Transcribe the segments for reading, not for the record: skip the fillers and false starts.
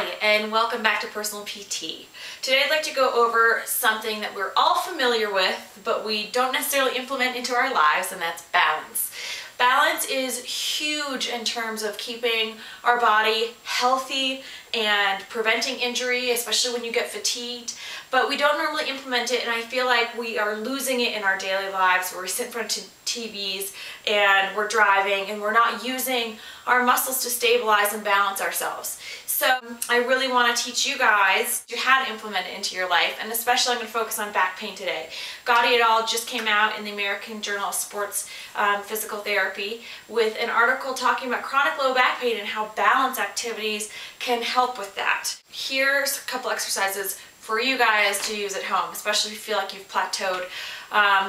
Hi, and welcome back to Personal PT. Today I'd like to go over something that we're all familiar with, but we don't necessarily implement into our lives, and that's balance. Balance is huge in terms of keeping our body healthy and preventing injury, especially when you get fatigued, but we don't normally implement it, and I feel like we are losing it in our daily lives where we sit in front of TVs and we're driving and we're not using our muscles to stabilize and balance ourselves. So I really want to teach you guys how to implement it into your life, and especially I'm going to focus on back pain today. Gotti et al. Just came out in the American Journal of Sports Physical Therapy with an article talking about chronic low back pain and how balance activities can help with that. Here's a couple exercises for you guys to use at home, especially if you feel like you've plateaued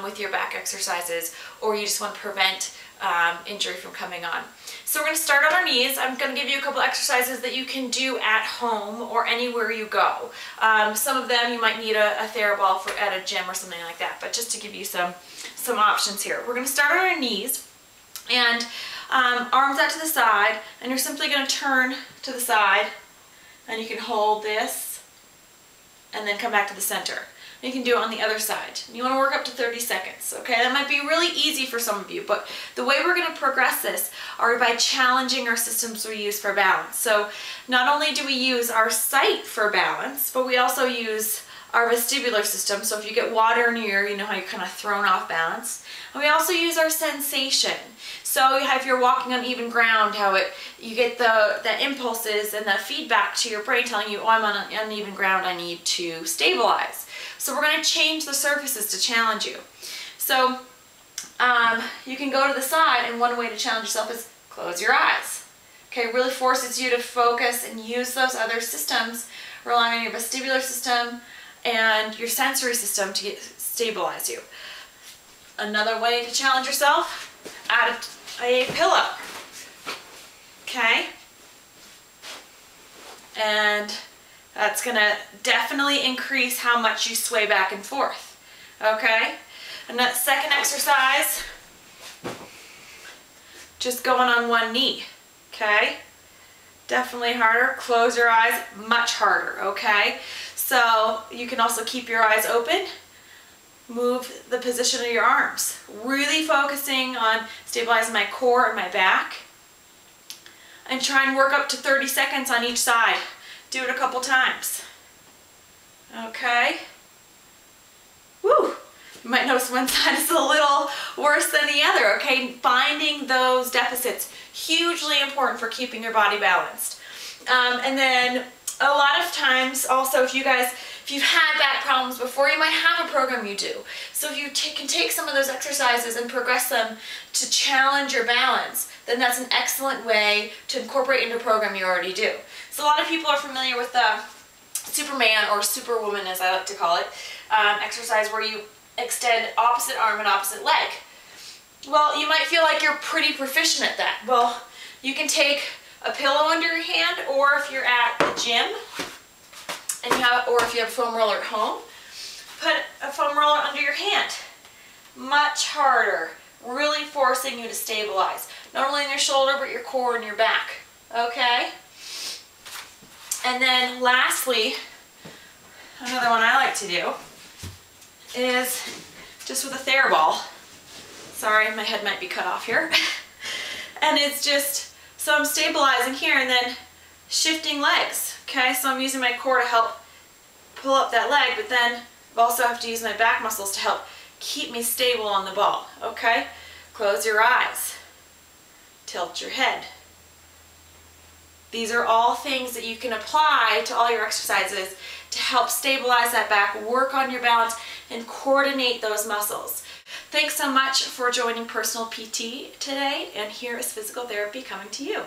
with your back exercises or you just want to prevent injury from coming on. So we're going to start on our knees. I'm going to give you a couple exercises that you can do at home or anywhere you go. Some of them you might need a TheraBall at a gym or something like that, but just to give you some options here. We're going to start on our knees and arms out to the side, and you're simply going to turn to the side, and you can hold this and then come back to the center. You can do it on the other side. You want to work up to 30 seconds, okay? That might be really easy for some of you, but the way we're going to progress this are by challenging our systems we use for balance. So not only do we use our sight for balance, but we also use our vestibular system. So if you get water in your ear, you know how you're kind of thrown off balance. And we also use our sensation. So if you're walking on even ground, you get the impulses and the feedback to your brain telling you, oh, I'm on uneven ground, I need to stabilize. So we're going to change the surfaces to challenge you. So you can go to the side, and one way to challenge yourself is close your eyes. Okay, it really forces you to focus and use those other systems, relying on your vestibular system and your sensory system to stabilize you. Another way to challenge yourself, add a pillow. Okay? And that's going to definitely increase how much you sway back and forth. Okay? And that second exercise, just going on one knee. Okay? Definitely harder. Close your eyes, much harder. Okay? So you can also keep your eyes open. Move the position of your arms. Really focusing on stabilizing my core and my back. And try and work up to 30 seconds on each side. Do it a couple times. Okay. Woo! You might notice one side is a little worse than the other. Okay, finding those deficits, hugely important for keeping your body balanced. And then a lot of times also, if you've had back problems before, you might have a program you do. So if you can take some of those exercises and progress them to challenge your balance, then that's an excellent way to incorporate into a program you already do. So a lot of people are familiar with the Superman, or Superwoman as I like to call it, exercise where you extend opposite arm and opposite leg. Well, you might feel like you're pretty proficient at that. Well, you can take a pillow under your hand, or if you're at the gym, and or if you have a foam roller at home, put a foam roller under your hand. Much harder, really forcing you to stabilize. Not only in your shoulder, but your core and your back. Okay? And then lastly, another one I like to do is just with a TheraBall. Sorry, my head might be cut off here. And it's just, so I'm stabilizing here and then shifting legs. Okay, so I'm using my core to help pull up that leg, but then I also have to use my back muscles to help keep me stable on the ball. Okay, close your eyes. Tilt your head. These are all things that you can apply to all your exercises to help stabilize that back, work on your balance, and coordinate those muscles. Thanks so much for joining Personal PT today, and here is physical therapy coming to you.